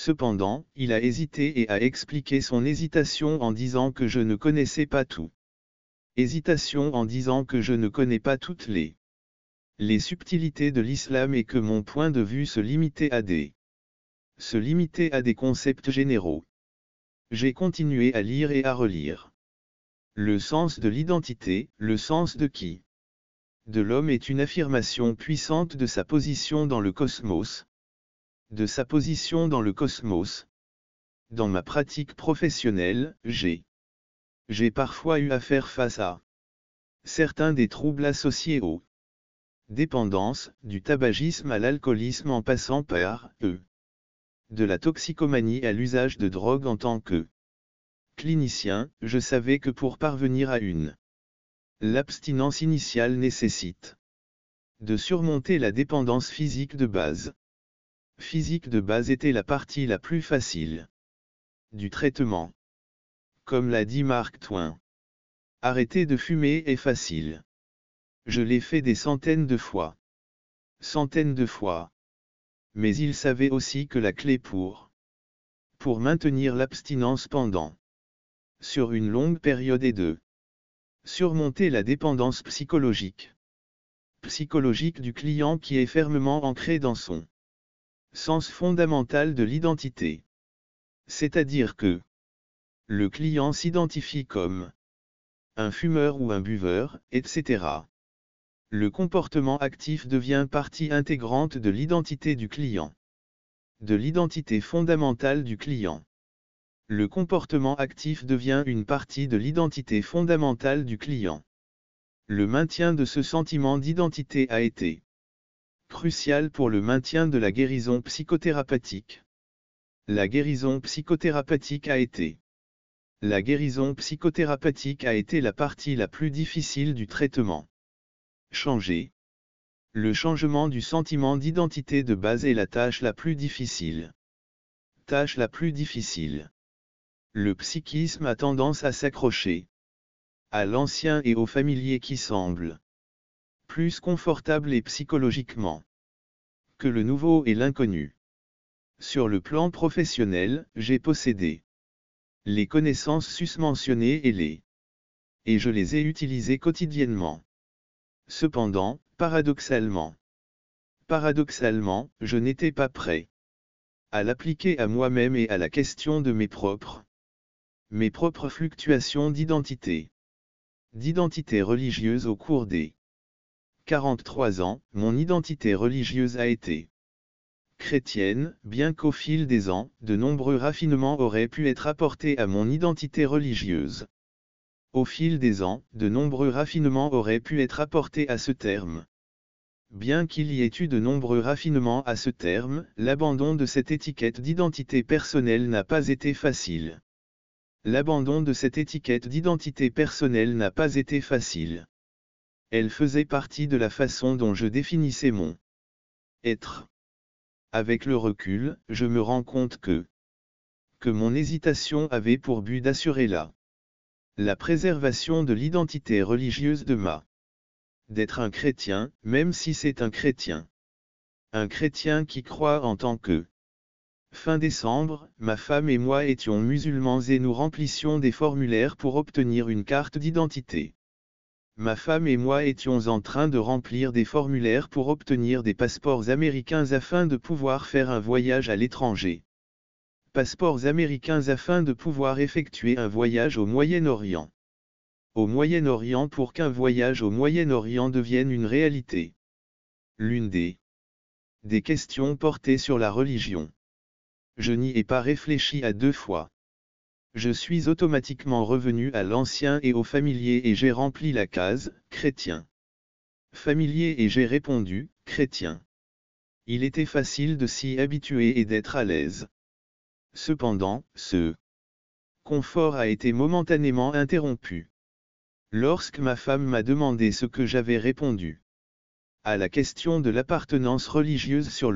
Cependant, il a hésité et a expliqué son hésitation en disant que je ne connaissais pas tout. Hésitation en disant que je ne connais pas toutes les subtilités de l'islam et que mon point de vue se limitait à des concepts généraux. J'ai continué à lire et à relire. Le sens de l'identité, le sens de qui? De l'homme est une affirmation puissante de sa position dans le cosmos. De sa position dans le cosmos. Dans ma pratique professionnelle, j'ai parfois eu à faire face à certains des troubles associés aux dépendances, du tabagisme à l'alcoolisme en passant par de la toxicomanie à l'usage de drogue. En tant que clinicien, je savais que pour parvenir à l'abstinence initiale nécessite de surmonter la dépendance physique de base. Physique de base était la partie la plus facile du traitement. Comme l'a dit Mark Twain. Arrêter de fumer est facile. Je l'ai fait des centaines de fois. Centaines de fois. Mais il savait aussi que la clé pour maintenir l'abstinence sur une longue période est de surmonter la dépendance psychologique du client qui est fermement ancrée dans son sens fondamental de l'identité. C'est-à-dire que le client s'identifie comme un fumeur ou un buveur, etc. Le comportement actif devient partie intégrante de l'identité du client. De l'identité fondamentale du client. Le comportement actif devient une partie de l'identité fondamentale du client. Le maintien de ce sentiment d'identité a été crucial pour le maintien de la guérison psychothérapeutique. La guérison psychothérapeutique a été la partie la plus difficile du traitement. Changer. Le changement du sentiment d'identité de base est la tâche la plus difficile. Le psychisme a tendance à s'accrocher à l'ancien et au familier qui semble plus confortable et psychologiquement que le nouveau et l'inconnu. Sur le plan professionnel, j'ai possédé les connaissances susmentionnées et je les ai utilisées quotidiennement. Cependant, paradoxalement, je n'étais pas prêt à l'appliquer à moi-même et à la question de mes propres fluctuations d'identité religieuse au cours des 43 ans. Mon identité religieuse a été chrétienne, bien qu'au fil des ans, de nombreux raffinements auraient pu être apportés à mon identité religieuse. Au fil des ans, de nombreux raffinements auraient pu être apportés à ce terme. Bien qu'il y ait eu de nombreux raffinements à ce terme, l'abandon de cette étiquette d'identité personnelle n'a pas été facile. Elle faisait partie de la façon dont je définissais mon être. Avec le recul, je me rends compte que mon hésitation avait pour but d'assurer la préservation de l'identité religieuse d'être un chrétien, même si c'est un chrétien qui croit en tant que. Fin décembre, ma femme et moi étions musulmans et nous remplissions des formulaires pour obtenir une carte d'identité. Ma femme et moi étions en train de remplir des formulaires pour obtenir des passeports américains afin de pouvoir faire un voyage à l'étranger. Passeports américains afin de pouvoir effectuer un voyage au Moyen-Orient. Au Moyen-Orient pour qu'un voyage au Moyen-Orient devienne une réalité. L'une des questions portées sur la religion. Je n'y ai pas réfléchi à deux fois. Je suis automatiquement revenu à l'ancien et au familier et j'ai rempli la case « chrétien ». Familier et j'ai répondu « chrétien ». Il était facile de s'y habituer et d'être à l'aise. Cependant, ce confort a été momentanément interrompu. Lorsque ma femme m'a demandé ce que j'avais répondu à la question de l'appartenance religieuse sur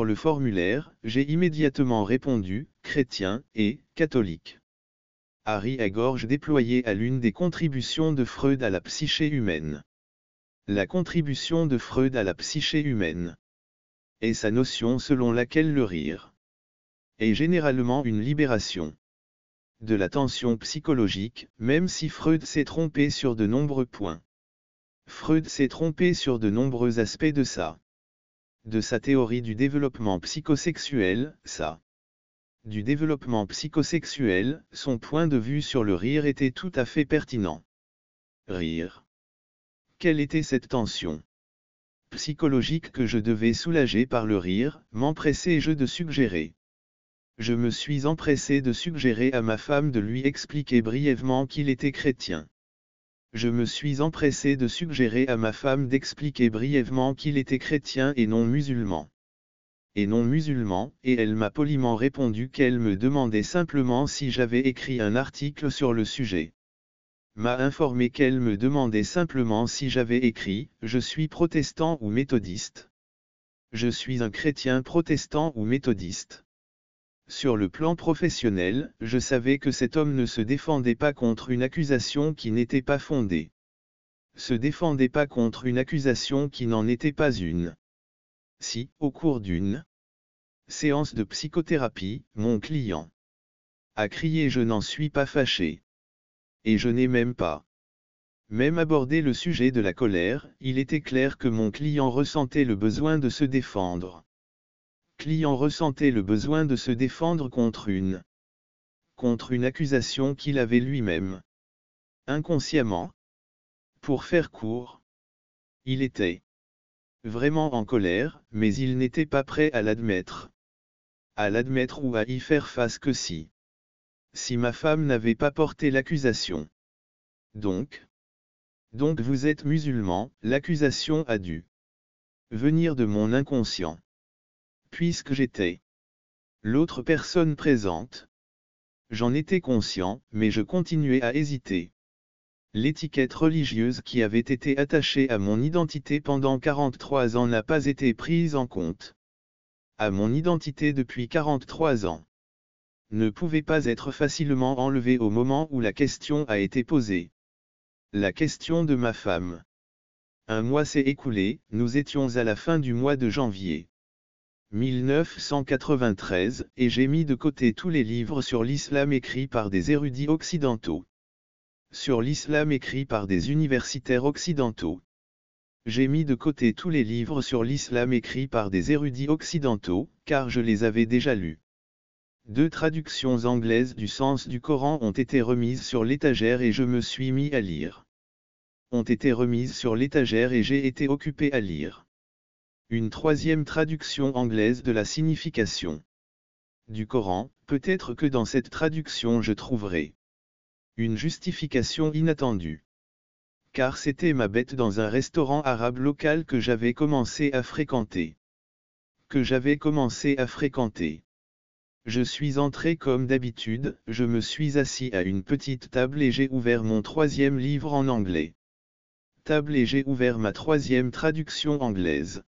le formulaire, j'ai immédiatement répondu « chrétien » et « catholique ». Harry à gorge déployée à l'une des contributions de Freud à la psyché humaine. La contribution de Freud à la psyché humaine est sa notion selon laquelle le rire est généralement une libération de la tension psychologique, même si Freud s'est trompé sur de nombreux points. Freud s'est trompé sur de nombreux aspects de sa théorie du développement psychosexuel, du développement psychosexuel, son point de vue sur le rire était tout à fait pertinent. Rire. Quelle était cette tension psychologique que je devais soulager par le rire, m'empressai-je de suggérer. Je me suis empressé de suggérer à ma femme de lui expliquer brièvement qu'il était chrétien. Je me suis empressé de suggérer à ma femme d'expliquer brièvement qu'il était chrétien et non musulman. Et elle m'a poliment répondu qu'elle me demandait simplement si j'avais écrit un article sur le sujet. M'a informé qu'elle me demandait simplement si j'avais écrit « Je suis protestant ou méthodiste ». Je suis un chrétien protestant ou méthodiste. Sur le plan professionnel, je savais que cet homme ne se défendait pas contre une accusation qui n'était pas fondée. Se défendait pas contre une accusation qui n'en était pas une. Si, au cours d'une séance de psychothérapie, mon client a crié « Je n'en suis pas fâché ». Et je n'ai même abordé le sujet de la colère, il était clair que mon client ressentait le besoin de se défendre. Client ressentait le besoin de se défendre contre une accusation qu'il avait lui-même. Inconsciemment. Pour faire court. Il était vraiment en colère, mais il n'était pas prêt à l'admettre. À l'admettre ou à y faire face que si ma femme n'avait pas porté l'accusation. Donc vous êtes musulman, l'accusation a dû venir de mon inconscient. Puisque j'étais l'autre personne présente. J'en étais conscient, mais je continuais à hésiter. L'étiquette religieuse qui avait été attachée à mon identité pendant 43 ans n'a pas été prise en compte. À mon identité depuis 43 ans. Ne pouvait pas être facilement enlevée au moment où la question a été posée. La question de ma femme. Un mois s'est écoulé, nous étions à la fin du mois de janvier 1993, et j'ai mis de côté tous les livres sur l'islam écrits par des érudits occidentaux. Sur l'islam écrits par des universitaires occidentaux. J'ai mis de côté tous les livres sur l'islam écrits par des érudits occidentaux, car je les avais déjà lus. 2 traductions anglaises du sens du Coran ont été remises sur l'étagère et je me suis mis à lire. Ont été remises sur l'étagère et j'ai été occupé à lire. Une 3e traduction anglaise de la signification du Coran, peut-être que dans cette traduction je trouverai une justification inattendue. Car c'était ma bête dans un restaurant arabe local que j'avais commencé à fréquenter. Je suis entré comme d'habitude, je me suis assis à une petite table et j'ai ouvert mon 3e livre en anglais. Table et j'ai ouvert ma 3e traduction anglaise.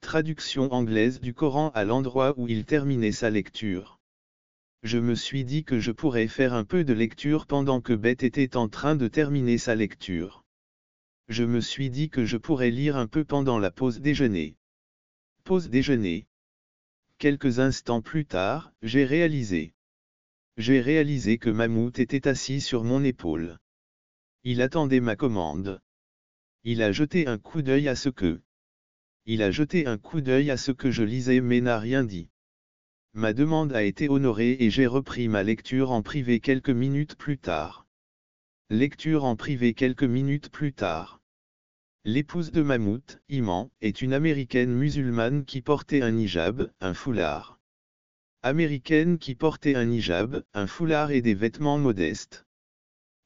Traduction anglaise du Coran à l'endroit où il terminait sa lecture. Je me suis dit que je pourrais faire un peu de lecture pendant que Beth était en train de terminer sa lecture. Je me suis dit que je pourrais lire un peu pendant la pause déjeuner. Pause déjeuner. Quelques instants plus tard, j'ai réalisé que Mammouth était assis sur mon épaule. Il attendait ma commande. Il a jeté un coup d'œil à ce que je lisais mais n'a rien dit. Ma demande a été honorée et j'ai repris ma lecture en privé quelques minutes plus tard. L'épouse de Mammouth, Iman, est une américaine musulmane qui portait un hijab, un foulard. Américaine qui portait un hijab, un foulard et des vêtements modestes.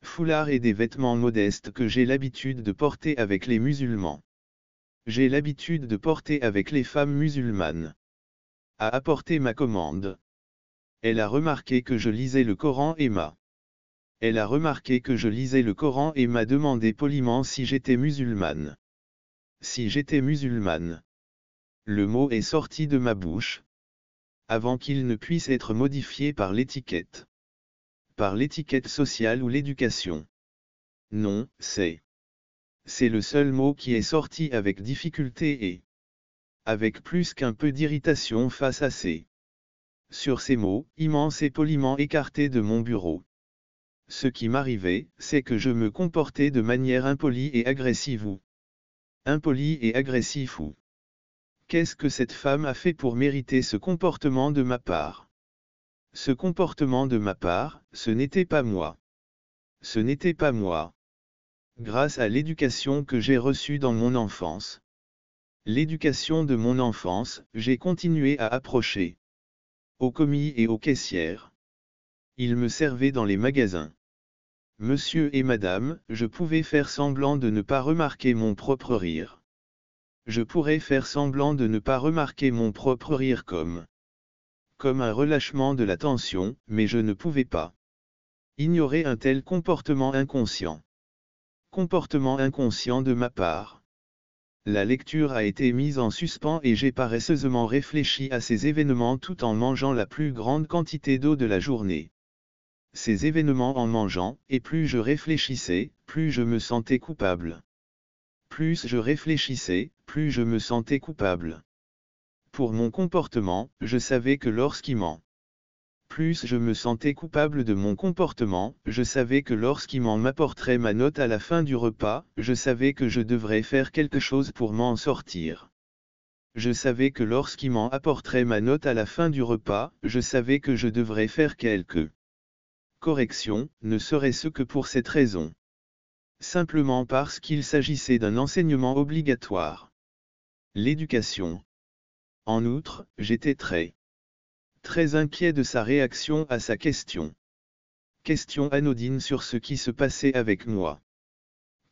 Foulard et des vêtements modestes que j'ai l'habitude de porter avec les musulmans. J'ai l'habitude de porter avec les femmes musulmanes. A apporté ma commande. Elle a remarqué que je lisais le Coran et m'a demandé poliment si j'étais musulmane. Le mot est sorti de ma bouche. Avant qu'il ne puisse être modifié par l'étiquette. Par l'étiquette sociale ou l'éducation. Non, c'est le seul mot qui est sorti avec difficulté et avec plus qu'un peu d'irritation face à ces Sur ces mots, immenses et poliment écartés de mon bureau. Ce qui m'arrivait, c'est que je me comportais de manière impolie et agressive ou impoli et agressif ou. Qu'est-ce que cette femme a fait pour mériter ce comportement de ma part? Ce comportement de ma part, ce n'était pas moi. Ce n'était pas moi. Grâce à l'éducation que j'ai reçue dans mon enfance. L'éducation de mon enfance, j'ai continué à approcher. Aux commis et aux caissières. Ils me servaient dans les magasins. Monsieur et madame, je pouvais faire semblant de ne pas remarquer mon propre rire. Je pourrais faire semblant de ne pas remarquer mon propre rire comme un relâchement de la tension, mais je ne pouvais pas ignorer un tel comportement inconscient. Comportement inconscient de ma part. La lecture a été mise en suspens et j'ai paresseusement réfléchi à ces événements tout en mangeant la plus grande quantité d'eau de la journée. Ces événements en mangeant, et plus je réfléchissais, plus je me sentais coupable. Plus je réfléchissais, plus je me sentais coupable. Pour mon comportement, je savais que lorsqu'il ment. Plus je me sentais coupable de mon comportement, je savais que lorsqu'il m'apporterait ma note à la fin du repas, je savais que je devrais faire quelque chose pour m'en sortir. Je savais que lorsqu'il apporterait ma note à la fin du repas, je savais que je devrais faire quelque correction, ne serait-ce que pour cette raison. Simplement parce qu'il s'agissait d'un enseignement obligatoire. L'éducation. En outre, j'étais très inquiet de sa réaction à sa question. Question anodine sur ce qui se passait avec moi.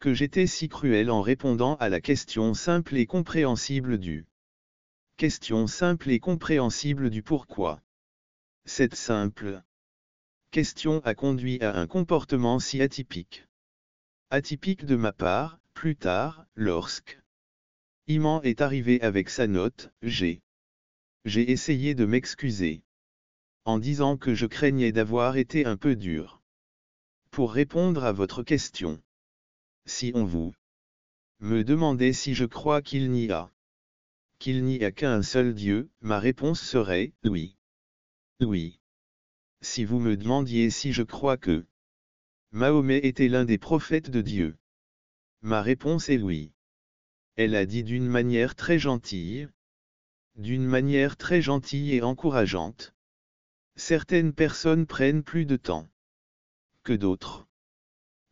Que j'étais si cruel en répondant à la question simple et compréhensible du. Question simple et compréhensible du pourquoi. Cette simple question a conduit à un comportement si atypique. Atypique de ma part, plus tard, lorsque Iman est arrivé avec sa note, j'ai essayé de m'excuser. En disant que je craignais d'avoir été un peu dur. Pour répondre à votre question. Si on vous me demandait si je crois qu'il n'y a qu'un seul Dieu, ma réponse serait oui. Oui. Si vous me demandiez si je crois que Mahomet était l'un des prophètes de Dieu, ma réponse est oui. Elle a dit d'une manière très gentille. D'une manière très gentille et encourageante. Certaines personnes prennent plus de temps que d'autres.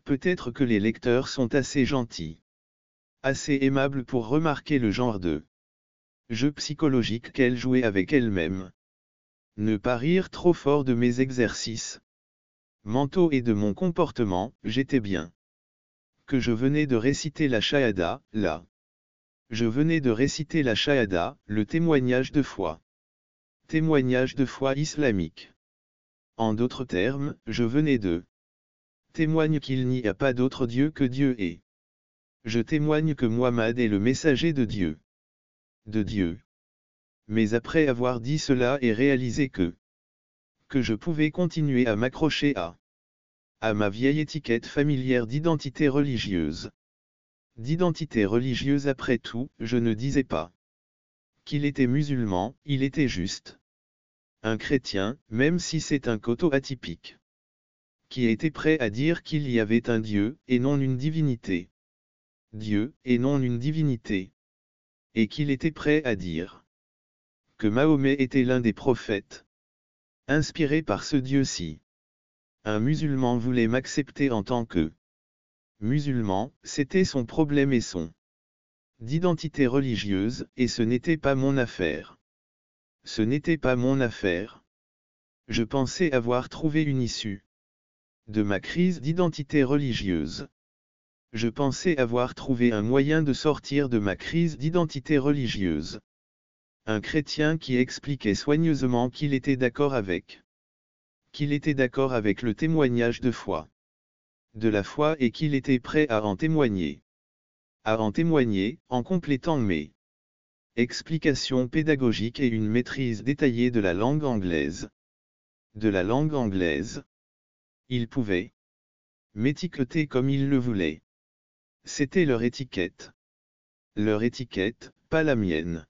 Peut-être que les lecteurs sont assez gentils, assez aimables pour remarquer le genre de jeu psychologique qu'elle jouait avec elle-même. Ne pas rire trop fort de mes exercices mentaux et de mon comportement, j'étais bien. Que je venais de réciter la Shahada, là. Je venais de réciter la Shahada, le témoignage de foi. Témoignage de foi islamique. En d'autres termes, je venais de témoigne qu'il n'y a pas d'autre Dieu que Dieu et je témoigne que Muhammad est le messager de Dieu. De Dieu. Mais après avoir dit cela et réalisé que je pouvais continuer à m'accrocher à ma vieille étiquette familière d'identité religieuse. D'identité religieuse après tout, je ne disais pas qu'il était musulman, il était juste un chrétien, même si c'est un coteau atypique. Qui était prêt à dire qu'il y avait un Dieu, et non une divinité. Dieu, et non une divinité. Et qu'il était prêt à dire que Mahomet était l'un des prophètes. Inspiré par ce Dieu-ci. Un musulman voulait m'accepter en tant que musulman, c'était son problème et son d'identité religieuse, et ce n'était pas mon affaire. Ce n'était pas mon affaire. Je pensais avoir trouvé une issue de ma crise d'identité religieuse. Je pensais avoir trouvé un moyen de sortir de ma crise d'identité religieuse. Un chrétien qui expliquait soigneusement qu'il était d'accord avec le témoignage de foi. De la foi et qu'il était prêt à en témoigner. À en témoigner, en complétant mes explications pédagogiques et une maîtrise détaillée de la langue anglaise. De la langue anglaise. Ils pouvaient m'étiqueter comme ils le voulaient. C'était leur étiquette. Leur étiquette, pas la mienne.